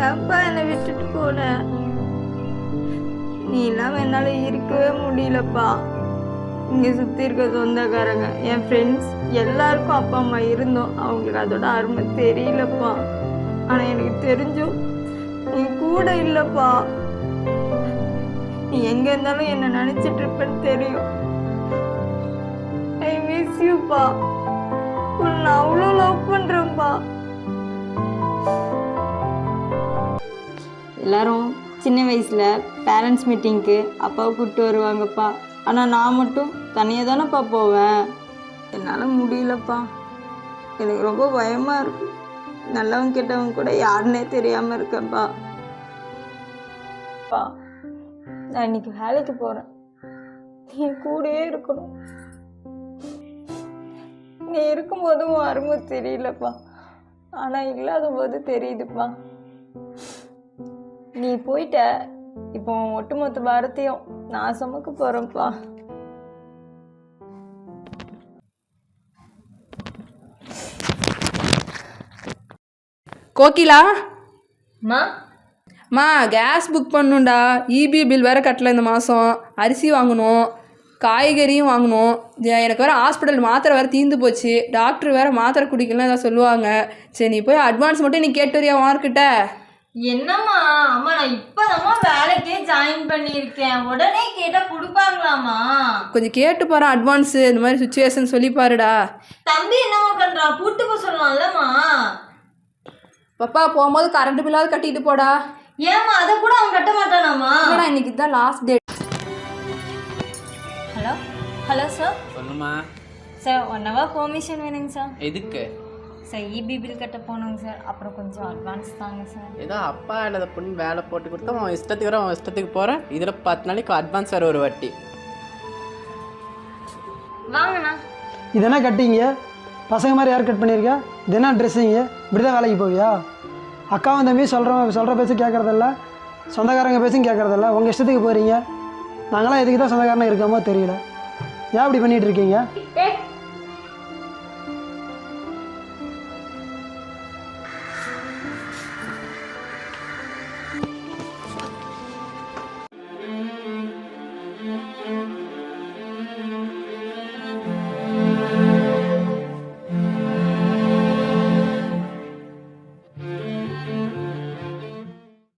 ஏன்ப்பா என்னை விட்டுட்டு போன? நீ இல்லாம என்னால இருக்கவே முடியலப்பா. இங்க சுத்தி இருக்க சொந்தக்காரங்க, என் ஃப்ரெண்ட்ஸ் எல்லாருக்கும் அப்பா அம்மா இருந்தோம். அவங்களுக்கு அதோட அருமை தெரியலப்பா. ஆனா எனக்கு தெரிஞ்சும் நீ கூட இல்லப்பா. நீ எங்க இருந்தாலும் என்ன நினைச்சிட்டு இருப்பேன்னு தெரியும். ஐ மிஸ் யூப்பா. நான் அவ்வளோ லவ் பண்றேன்ப்பா. எல்லாரும் சின்ன வயசுல பேரண்ட்ஸ் மீட்டிங்க்கு அப்பாவை கூப்பிட்டு வருவாங்கப்பா. ஆனால் நான் மட்டும் தனியாக தானேப்பா போவேன். என்னால் முடியலப்பா. எனக்கு ரொம்ப பயமாக இருக்கு. நல்லவங்க கெட்டவங்க கூட யாருன்னே தெரியாமல் இருக்கேன்ப்பா. பா, நான் இன்னைக்கு வேலைக்கு போகிறேன். நீ கூடயே இருக்கணும். நீ இருக்கும்போதும் அருமை தெரியலப்பா. ஆனால் இல்லாத போது தெரியுதுப்பா. நீ போயிட்ட, இப்போ ஒட்டுமொத்த பாரத்தையும் நான் சுமக்க போறேன்ப்பா. கோகிலா மா, கேஸ் புக் பண்ணுண்டா. இபி பில் வேறு கட்டல இந்த மாதம். அரிசி வாங்கணும், காய்கறியும் வாங்கணும். எனக்கு வேறு ஹாஸ்பிட்டல் மாத்திரை வேறு தீர்ந்து போச்சு. டாக்டர் வேறு மாத்திரை குடிக்கலாம் ஏதாவது சொல்லுவாங்க. சரி, நீ போய் அட்வான்ஸ் மட்டும் நீ கேட்டு வரியா உனக்கிட்ட? என்னம்மா? அம்மா, நான் இப்போதாம்மா வேலைக்கே ஜாயின் பண்ணியிருக்கேன். உடனே கேட்டால் கொடுப்பாங்களாம்மா? கொஞ்சம் கேட்டு பாரு அட்வான்ஸு. இந்த மாதிரி சுச்சுவேஷன் சொல்லி பாருடா. தம்பி என்னம்மா பண்ணுறா? கூட்டு போக சொல்லலாம்லம்மா. பாப்பா, போகும்போது கரண்ட் பில்லாவது கட்டிட்டு போடா. ஏம்மா, அதை கூட அவன் கட்ட மாட்டானாம்மா? இன்னைக்கு தான் லாஸ்ட் டேட். Hello sir. சொல்லுமா சார், 1 hour பெர்மிஷன் வேணுங்க சார். எதுக்கு? சார், இபி பில் கட்ட போகணுங்க சார். அப்புறம் கொஞ்சம் அட்வான்ஸ் தாங்க சார். ஏதோ அப்பா இல்லாத பொண்ணு வேலை போட்டு கொடுத்தா அவன் இஷ்டத்துக்கு வர அவன் இஷ்டத்துக்கு போகிறேன். இதில் 10 நாளைக்கு அட்வான்ஸ் வேறு ஒரு வட்டி. வாங்கண்ணா. இது என்ன கட்டிங்க? பசங்க மாதிரி யார் கட் பண்ணியிருக்கா? இது என்ன ட்ரெஸ்ஸிங்க? இப்படி தான் வேலைக்கு போவியா? அக்காவும் தம்பி சொல்கிற பேச்சு கேட்குறதில்ல, சொந்தக்காரங்க பேச்சும் கேட்குறதில்ல. உங்கள் இஷ்டத்துக்கு போகிறீங்க. நாங்களாம் எதுக்கு தான் சொந்தக்காரனாக இருக்கோமோ தெரியல. ஏன் இப்படி பண்ணிகிட்டு இருக்கீங்க?